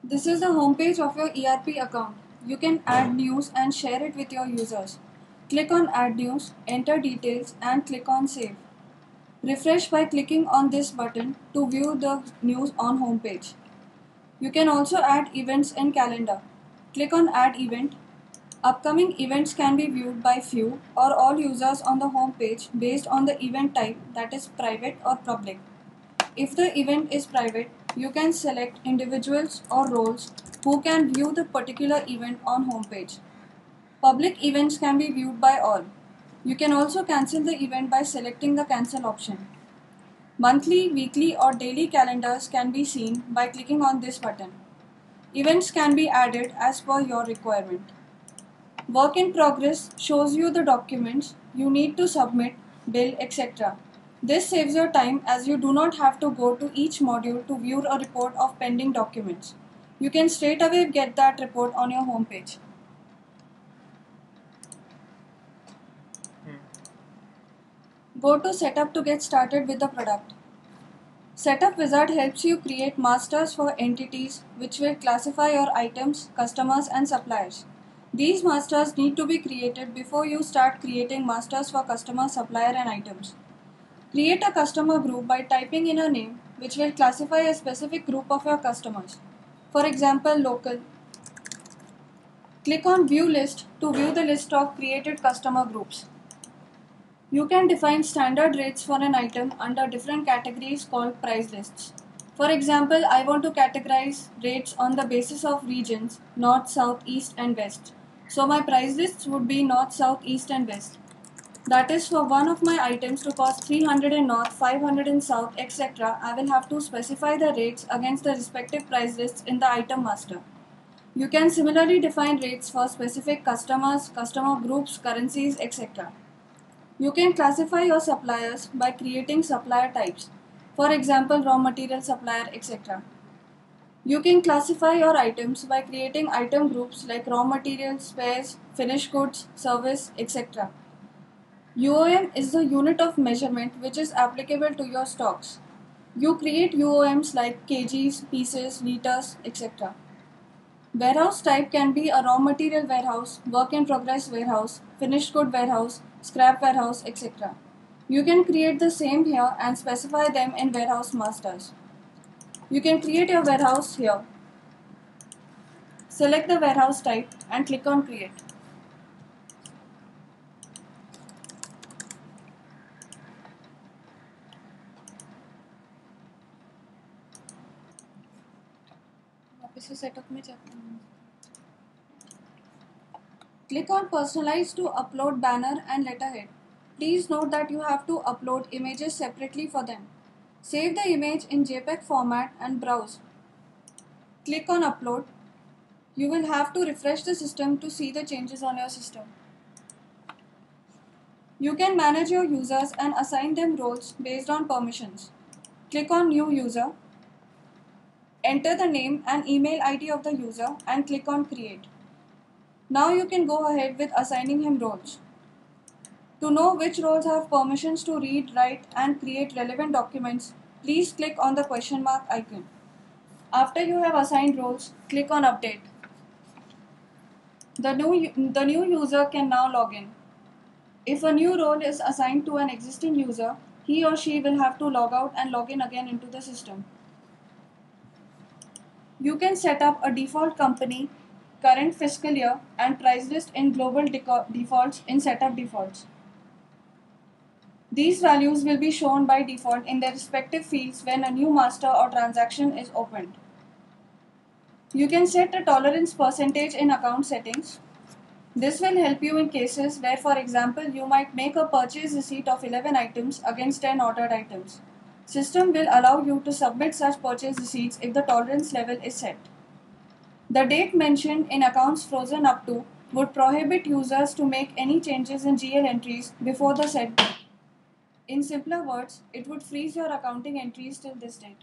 This is the homepage of your ERP account. You can add news and share it with your users. Click on Add News, enter details and click on Save. Refresh by clicking on this button to view the news on homepage. You can also add events in calendar. Click on Add Event. Upcoming events can be viewed by few or all users on the home page based on the event type, that is private or public. If the event is private, you can select individuals or roles who can view the particular event on home page. Public events can be viewed by all. You can also cancel the event by selecting the cancel option. Monthly, weekly or daily calendars can be seen by clicking on this button. Events can be added as per your requirement. Work in progress shows you the documents you need to submit, bill, etc. This saves your time as you do not have to go to each module to view a report of pending documents. You can straight away get that report on your home page. Go to Setup to get started with the product. Setup Wizard helps you create masters for entities which will classify your items, customers and suppliers. These masters need to be created before you start creating masters for customer, supplier and items. Create a customer group by typing in a name which will classify a specific group of your customers. For example, local. Click on View List to view the list of created customer groups. You can define standard rates for an item under different categories called price lists. For example, I want to categorize rates on the basis of regions, north, south, east and west. So my price lists would be north, south, east and west. That is, for one of my items to cost 300 in north, 500 in south, etc., I will have to specify the rates against the respective price lists in the item master. You can similarly define rates for specific customers, customer groups, currencies, etc. You can classify your suppliers by creating supplier types, for example raw material supplier, etc. You can classify your items by creating item groups like raw materials, spares, finished goods, service, etc. UOM is the unit of measurement which is applicable to your stocks. You create UOMs like kgs, pieces, liters, etc. Warehouse type can be a raw material warehouse, work in progress warehouse, finished good warehouse, scrap warehouse, etc. You can create the same here and specify them in warehouse masters. You can create your warehouse here. Select the warehouse type and click on create. वापस से setup में जाते हैं. Click on Personalize to upload banner and letterhead. Please note that you have to upload images separately for them. Save the image in JPEG format and browse. Click on Upload. You will have to refresh the system to see the changes on your system. You can manage your users and assign them roles based on permissions. Click on New User. Enter the name and email ID of the user and click on Create. Now you can go ahead with assigning him roles. To know which roles have permissions to read, write and create relevant documents, please click on the question mark icon. After you have assigned roles, click on Update. The new user can now log in. If a new role is assigned to an existing user, he or she will have to log out and log in again into the system. You can set up a default company, current fiscal year and price list in global defaults in setup defaults. These values will be shown by default in their respective fields when a new master or transaction is opened. You can set a tolerance percentage in account settings. This will help you in cases where, for example, you might make a purchase receipt of 11 items against 10 ordered items. System will allow you to submit such purchase receipts if the tolerance level is set. The date mentioned in accounts frozen up to would prohibit users to make any changes in GL entries before the set date. In simpler words, it would freeze your accounting entries till this date.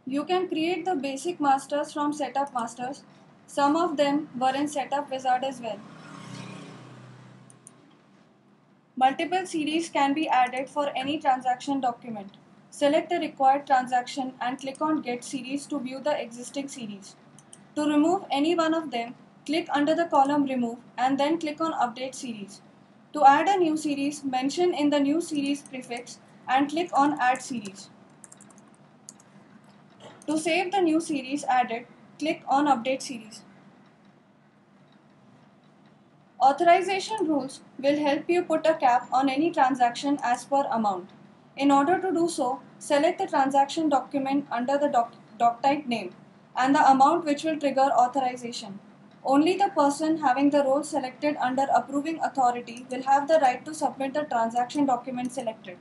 You can create the basic masters from setup masters. Some of them were in setup wizard as well. Multiple series can be added for any transaction document. Select the required transaction and click on Get Series to view the existing series. To remove any one of them, click under the column Remove and then click on Update Series. To add a new series, mention in the new series prefix and click on Add Series. To save the new series added, click on Update Series. Authorization rules will help you put a cap on any transaction as per amount. In order to do so, select the transaction document under the doc type name and the amount which will trigger authorization. Only the person having the role selected under approving authority will have the right to submit the transaction document selected.